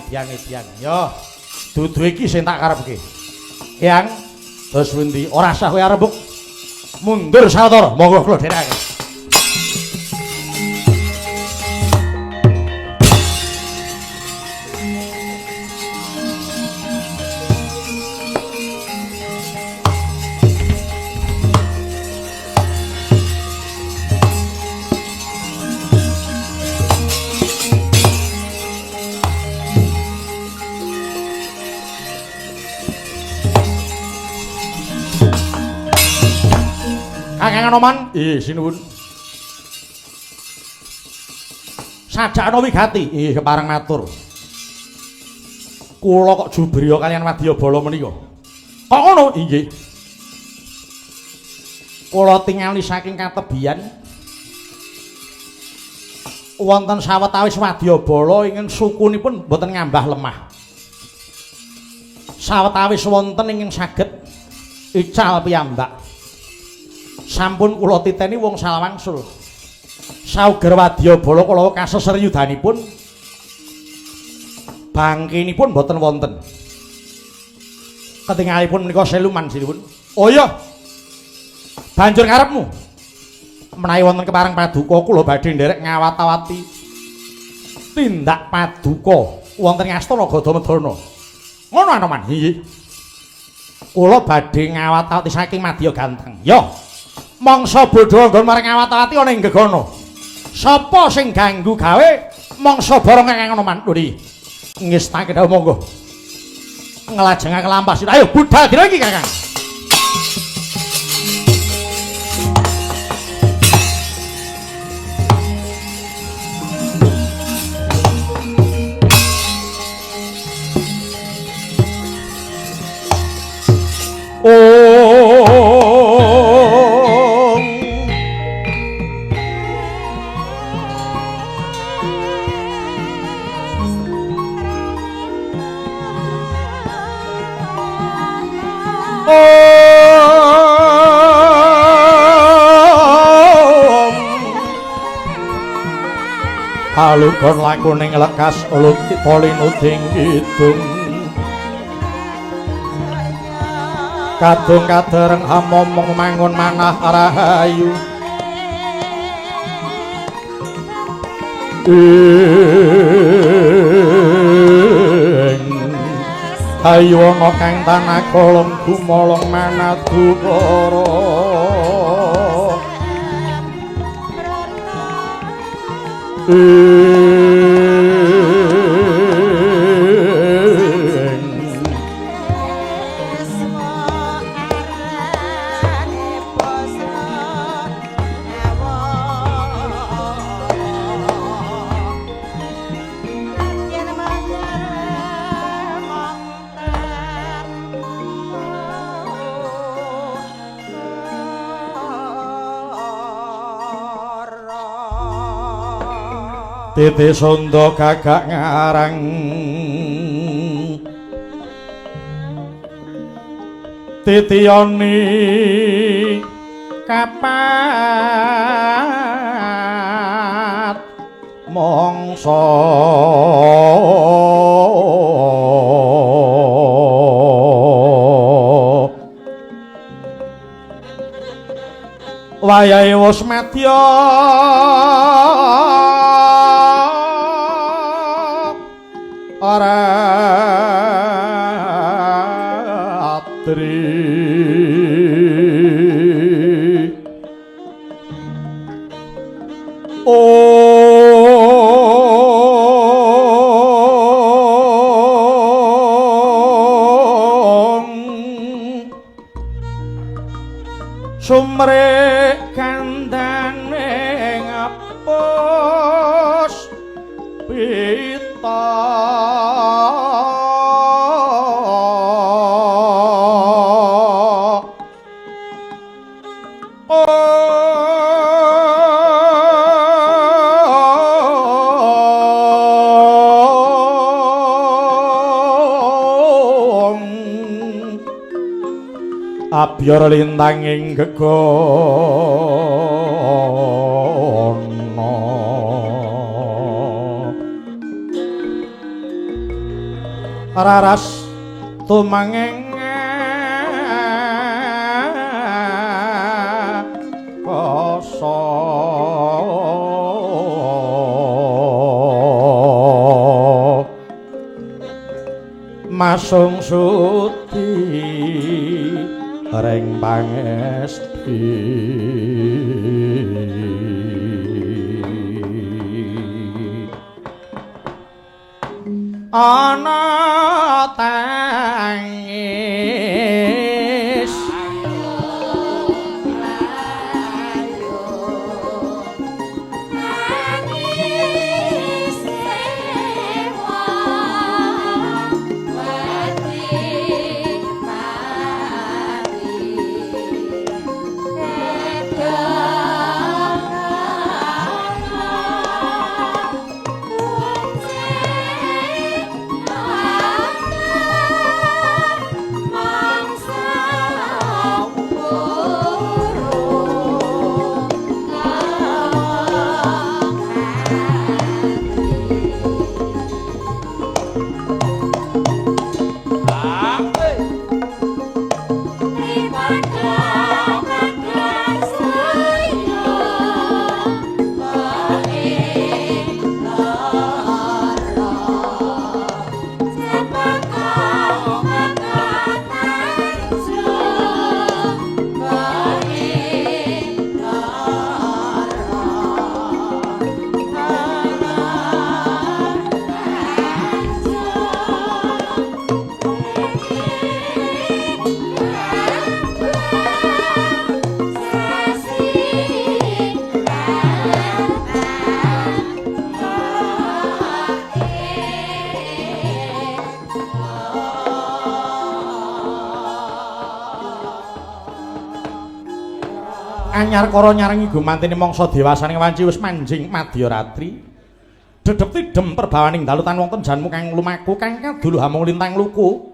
yo dudu iki sing tak karepke yang terus pundi ora sah kowe arep mundur sawetara monggo kula dherekaken Kakang Anoman, sinuwun. Sajakna wigati, kepareng matur. Kula kok jubriya kaliyan Wadyabala menika. Kok ngono? Inggih. Kula tingali saking katebian wonten sawetawis Wadyabala ingkang sukunipun boten ngambah lemah. Sawetawis wonten ingkang saged ical piyambak. Sampun kula titeni wong salawangsul. Sauger Wadyabala kula kaseseryudanipun bangkinipun boten wonten. Ketingalipun menika seluman sinipun. Oh iya. Banjur karepmu. Menawi wonten kepareng paduka kula badhe nderek ngawat-awati tindak paduka wonten Astana Gadamedana. Ngono Anoman. Nggih. Kula badhe ngawat-awati saking Madya Ganteng. Ya. Mangsa bodho nggon marang ngawat-awati ana ing gegana. Sapa sing ganggu gawe mangsa barang kang ngono manturi. Ngestake dawuh monggo. Ngelajengake lampah. Ayo budal dina iki Kakang. Alukon lakuning lekas uluk polinuding kidung kadung kadereng hamomong mangun manah rahayu ayu ana kang tanah kolong gumolong manadu para Titi Sunda gagak ngarang Titiyoni kapat mongso wayahe wis madya ora atri sumre kandhane ngapus pita abyor lintanging gegana raras tumanging koso masung suti reng pangesti ana tangis anyar kara nyarengi gumantine mangsa dewasaning wanci wis manjing Madya Ratri. Dedep tidem perbawaning dalutan wonten janmu kang lumaku kang kadulu hamung lintang luku.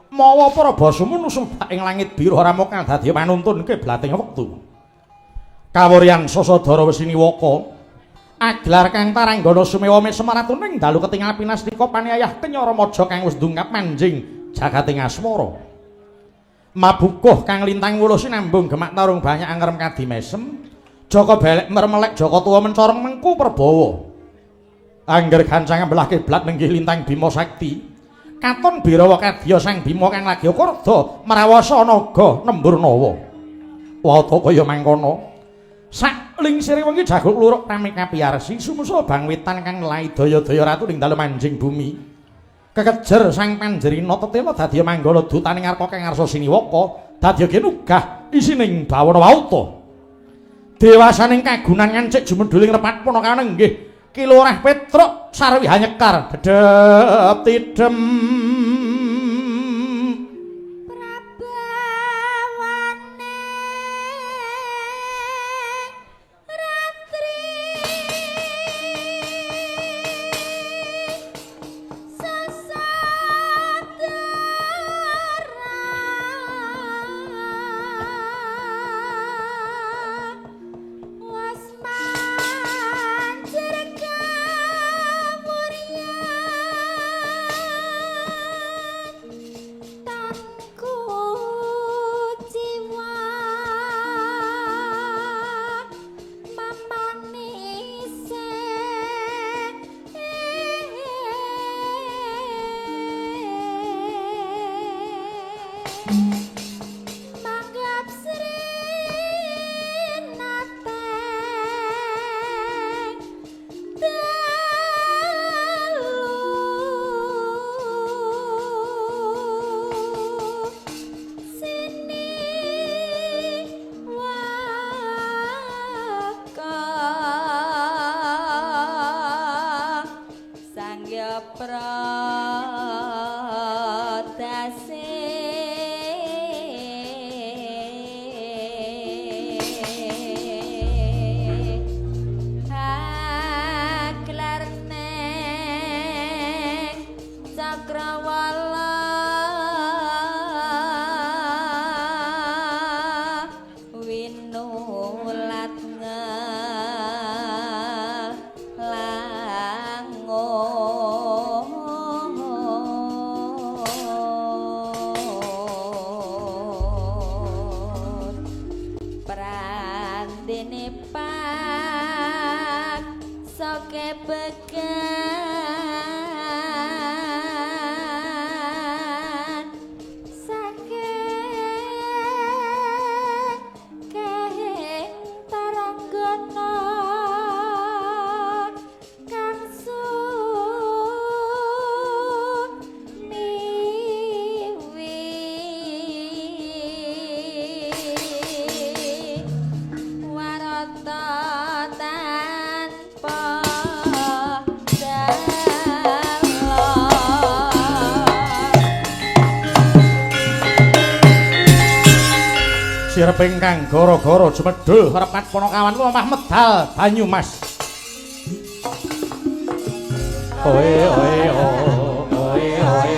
Mawa para basumu nusembak ing langit biru ora mung dadi panuntun kiblating wektu. Kawuryan Sasadara Wesiniwaka aglar kang paranggana sumewa mesemaratuning dalu ketingal pinastika paniayah Kenyara Maja kang wis ndungkap manjing jagating asmara. Mabukuh kang lintang wuluh sinambung gemak tarung banyak angrem kadi mesem. Jaka belek mermelek Jaka tuwa mencorong mengku Prabawa. Angger gancang mbelah kiblat nenggih lintang Bima Sakti. Katon Birawa kadya Sang Bima kang lagi kurda marawasa naga Nemburnawa. Wata kaya mangkono. Sak lingsire wengi jaguk luruk rame kapiyarsi sumusa bangwitan kang nelahi daya-daya ratu ning dalem manjing bumi. Kekejer Sang Panjerina tetela dadi manggala dutaning arpa kang ngarsa Siniwaka dadi genugah isining bawana wauta. Dewasaning kagunan ngancik jumedhuling repat punaka nenggih Kilurah Petruk sarwi hanyekar dedep tidem sirping kang gara-gara jumedhul repat Panakawan ku omah medal Banyumas. Oe oe oe oe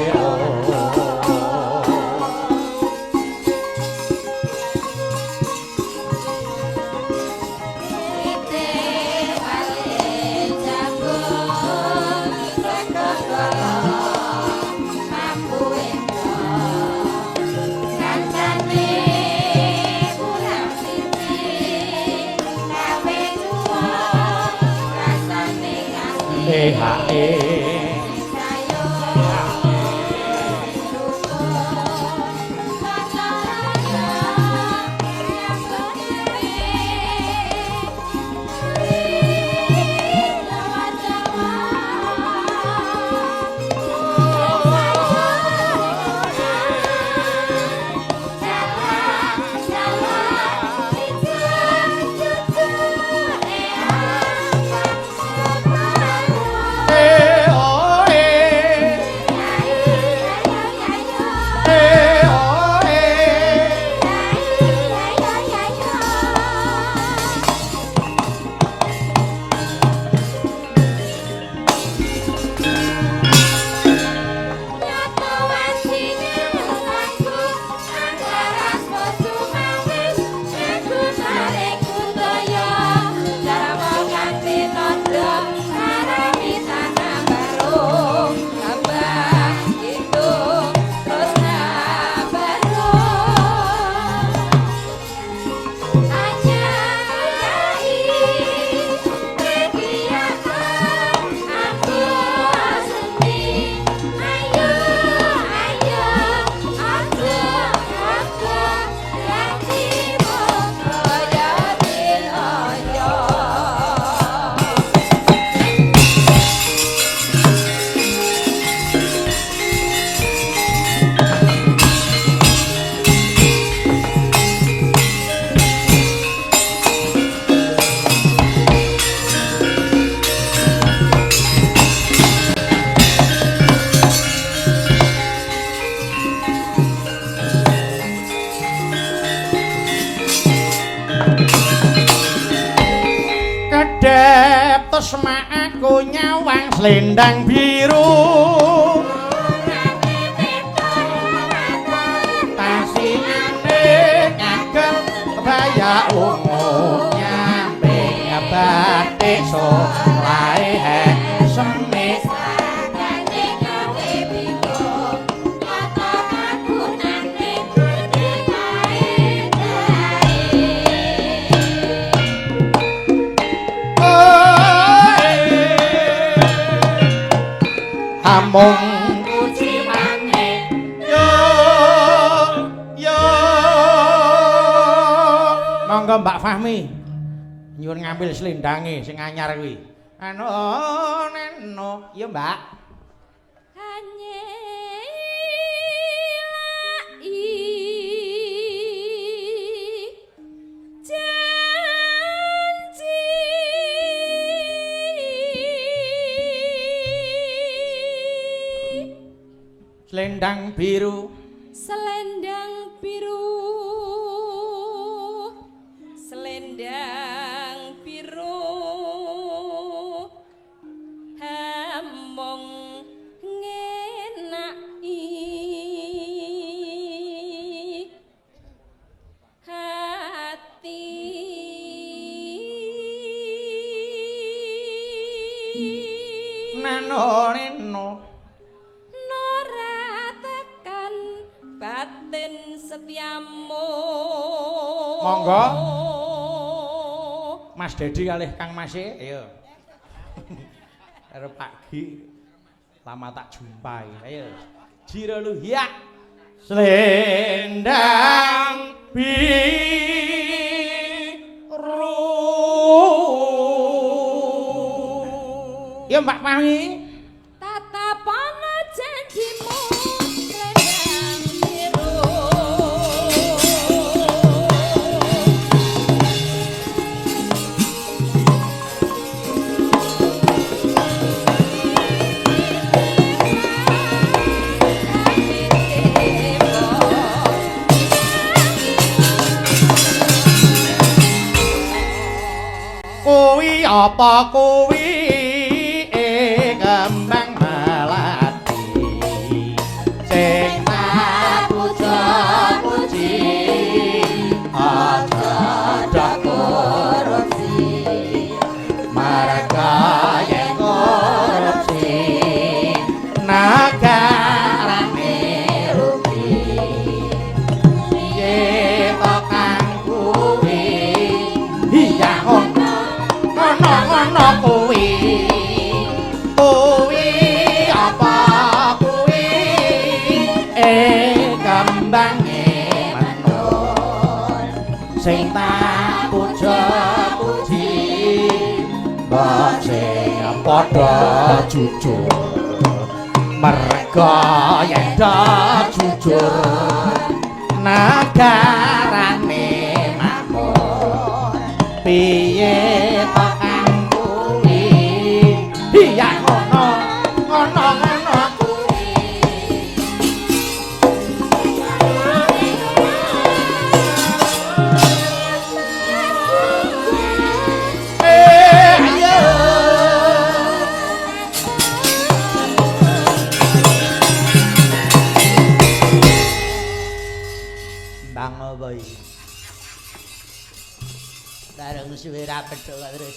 semak aku nyawang selendang biru tasingane ngagem kebaya ungu nyampe batik solae semis mong puji maneh yo monggo Mbak Fahmi nyuwun ngambil slendange sing anyar kuwi anu neno yo Mbak selendang biru selendang biru selendang biru hamong ngenaki hati neno batin setiamu monggo Mas Dedi kalih Kang Mase ayo arep pagi lama tak jumpai ayo jiro lu ya selendang biru ya Mbak Fahmi tatapana janjimu apa kuwi kembang melati sing tak puji aja dak korupsi marga yen korupsi nagarane rugi piye kok kang kuwi iya ngono kuwi apa kuwi kembange menur sing tak puji mbok sing padha jujur merga yen jujur nagarane makmur piye kok iya ngono kuwi ayo Bang apa iki bareng suwe ra petuk terus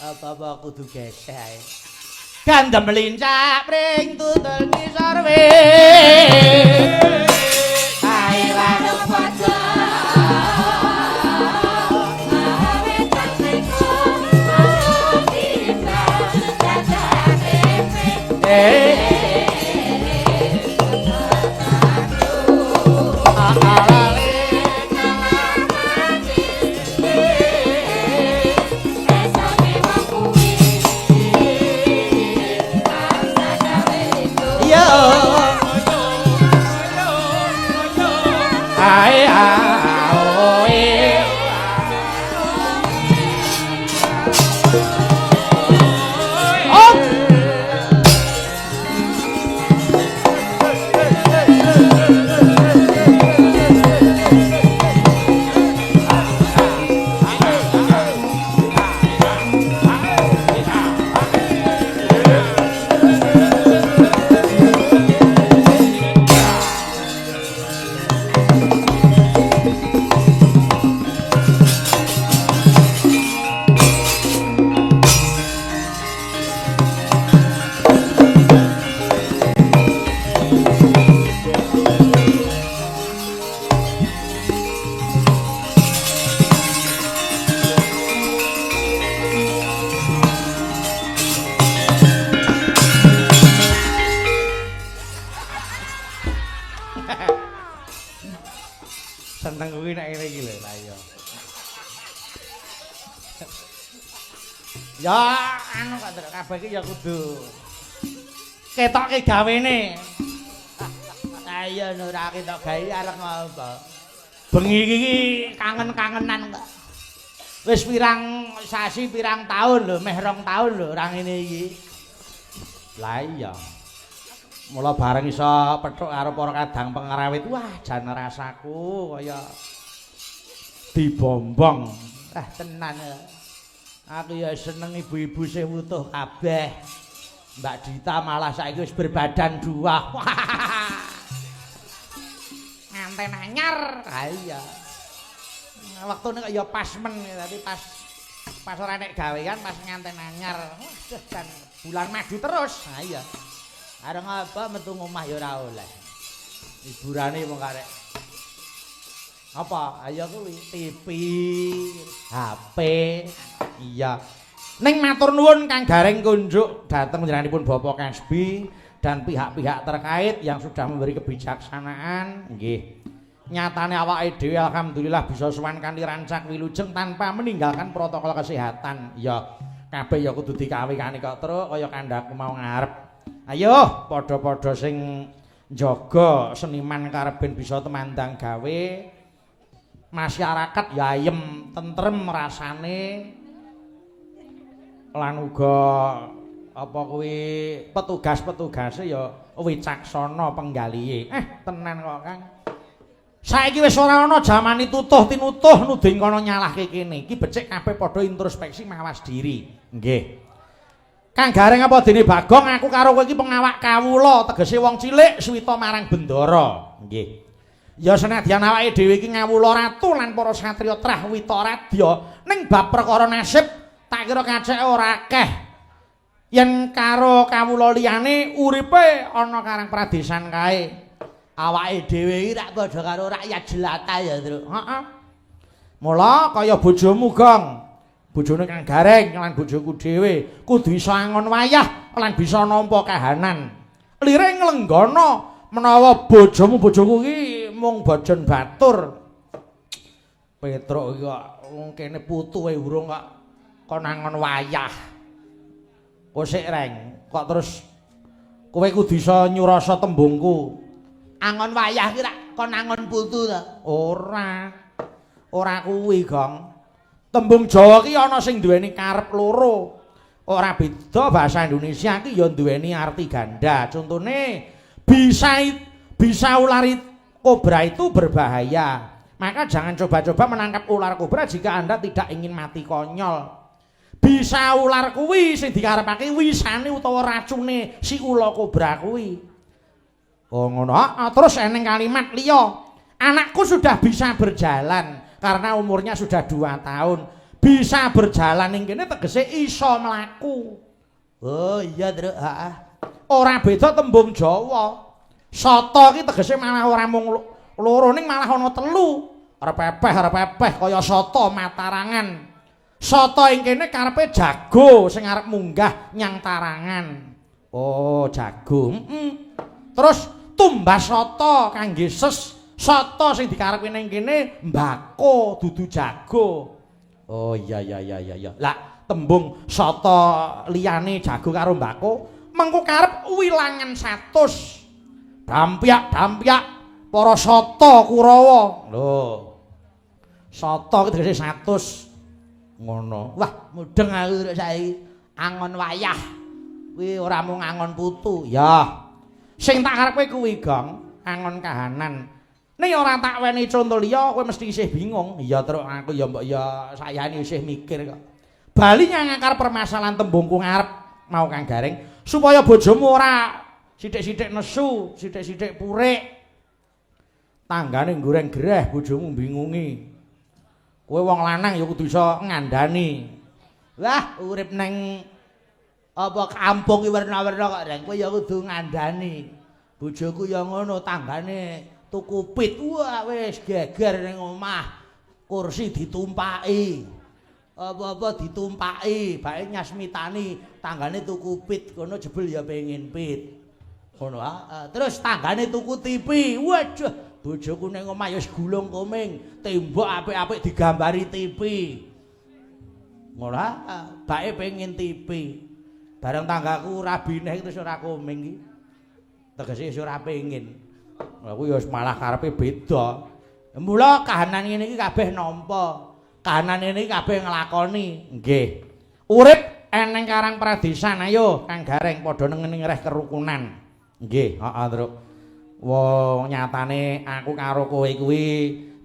apa-apa kudu geseh ae. Gandem lincak pring tutul ngisor wis. Ae lan padha. Seneng kuwi nek ngene iki lho. Lah iya. Ya anu kok kabeh iki ya kudu ketoke gawene. Ayo ora ketok gawe arep ngopo. Bengi iki kangen-kangenan kok. Wis pirang sasi pirang taun lho, meh 2 taun lho ora ngene iki. Lah iya. Mula bareng iso pethuk karo para kadang pengrawit. Wah, jan rasaku kaya dibombong. Tenan. Aku ya seneng ibu-ibu sing wutuh kabeh. Mbak Dita malah saiki wis berbadan 2. Nganten anyar. Ha iya. Waktune kok ya pas men, tapi pas ora nek gawean pas nganten anyar. Waduh jan bulan madu terus. Ha iya. Arep apa metu omah ya ora oleh. Hiburane wong karek. Apa? Ayo kuwi TV, HP. Iya. Ning matur nuwun Kang Gareng kunjuk dhateng njenenganipun Bapak Kasbi dan pihak-pihak terkait yang sudah memberi kebijaksanaan. Nggih. Nyatane awake dhewe alhamdulillah bisa sowan kanthi rancak wilujeng tanpa meninggalkan protokol kesehatan. Ya, kabeh ya kudu dikawikani kok terus kaya kandhaku mau ngarep. Ayo padha-padha sing njaga seniman karep ben bisa temandang gawe. Masyarakat ya ayem tentrem rasane lan uga apa kuwi petugas-petugase ya wicaksana penggalihe. Tenan kok Kang. Saiki wis ora ana jaman tutuh tinutuh nuding kono nyalahke kene. Iki becik kabeh padha introspeksi mawas diri. Nggih. Kang Gareng apa dene Bagong aku karo kowe iki pengawak kawula, tegese wong cilik suwita marang bendara. Nggih. Ya senadyan awake dhewe iki ngawula ratu lan para satriya trah wita radya ning bab perkara nasib tak kira kaceke ora akeh. Yen karo kawula liyane uripe ana karang pradesan kae. Awake dhewe iki rak padha karo rakyat jelata ya, Truk. Heeh. Mula kaya bojomu, Gong. Bojone Kang Gareng lan bojoku dhewe kudu iso angon wayah lan bisa nampa kahanan. Lire nglenggana menawa bojomu bojoku iki mung bojon batur. Petruk iki kok wong kene putuhe urung kok kon angon wayah. Kosek Reng, kok terus kowe kudu iso nyurasa tembungku. Angon wayah ki rak kon angon putu to. Ora. Ora kuwi, Gong. Tembung Jawa ki ana sing duweni karep loro. Ora beda bahasa Indonesia ki ya duweni arti ganda. Contone bisa ulari kobra itu berbahaya. Maka jangan coba-coba menangkap ular kobra jika Anda tidak ingin mati konyol. Bisa ular kuwi sing dikarepake wisane utawa racune si ula kobra kuwi. Oh ngono. Terus eneng kalimat liya. Anakku sudah bisa berjalan karena umurnya sudah 2 tahun. Bisa berjalan ning kene tegese iso mlaku. Oh iya, Truk. Heeh. Ora beda tembung Jawa. Soto ki tegese malah ora mung loro ning malah ana 3. Arep-epeh kaya soto Matarangan. Soto ing kene karepe jago sing arep munggah nyang tarangan. Oh, jago. Terus tumbas soto kangge soto sing dikarepe ning kene mbako dudu jago. Oh iya. Lah tembung soto liyane jago karo mbako mengko karep wilangan 100. Dampyak para soto Kurawa. Lho. Soto ki tegese 100. Ngono. Wah, mudeng aku Truk saiki. Angon wayah. Kuwi ora mung angon putu. Ya. Sing tak karepe kuwi, Gong, angon kahanan. Ning ora tak weni conto liya, kowe mesti isih bingung. Iya, Truk, aku ya mbok ya sayane isih mikir kok. Bali nyangakar permasalahan tembungku ngarep mau Kang Gareng supaya bojomu ora sithik-sithik nesu, sithik-sithik purik. Tanggane goreng gereh bojomu bingungi. Kowe wong lanang ya kudu iso ngandani. Wah, urip nang apa kampung iki werna-werna kok, Reng. Kowe ya kudu ngandani. Bojoku ya ngono, tanggane tuku pit. Wah, wis geger ning omah. Kursi ditumpaki. Apa-apa ditumpaki, bae nyasmitani, tanggane tuku pit, kono jebul ya pengen pit. Ngono. Terus tanggane tuku TV. Waduh, Bojoku ning omah ya wis gulung koming, tembok apik-apik digambari TV. Ngono bake pengen TV. Bareng tanggaku rabine terus ora koming iki. Tegese wis ora pengen. Aku ya wis malah karepe beda. Mula kahanan ngene iki kabeh nampa. Kahanan ngene iki kabeh nglakoni. Nggih. Urip eneng Karang Pradesan ayo Kang Gareng padha nengeneh kerukunan. Nggih, heeh, Truk. Wong nyatane aku karo kowe kuwi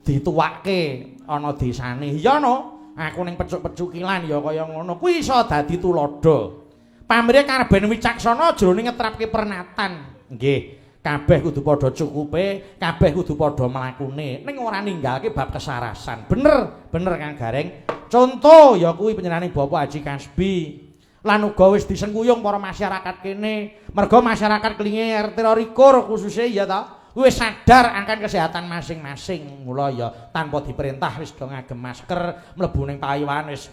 dituwake ana desane. Iya no. Aku ning pecuk-pecukilan ya kaya ngono. Kuwi iso dadi tuladha. Pamrih karben wicaksana jroning ngetrapke pernatan. Nggih. Kabeh kudu padha cukupe, kabeh kudu padha mlakune. Ning ora ninggalke bab kesarasan. Bener, bener Kang Gareng. Conto ya kuwi panjenenganing Bapak Haji Kasbi. Lan uga wis disengkuyung para masyarakat kene. Merga masyarakat klinge RT 23 khususnya ya ta. Wis sadar akan kesehatan masing-masing. Mula ya tanpa diperintah wis do ngagem masker, mlebu ning payowan wis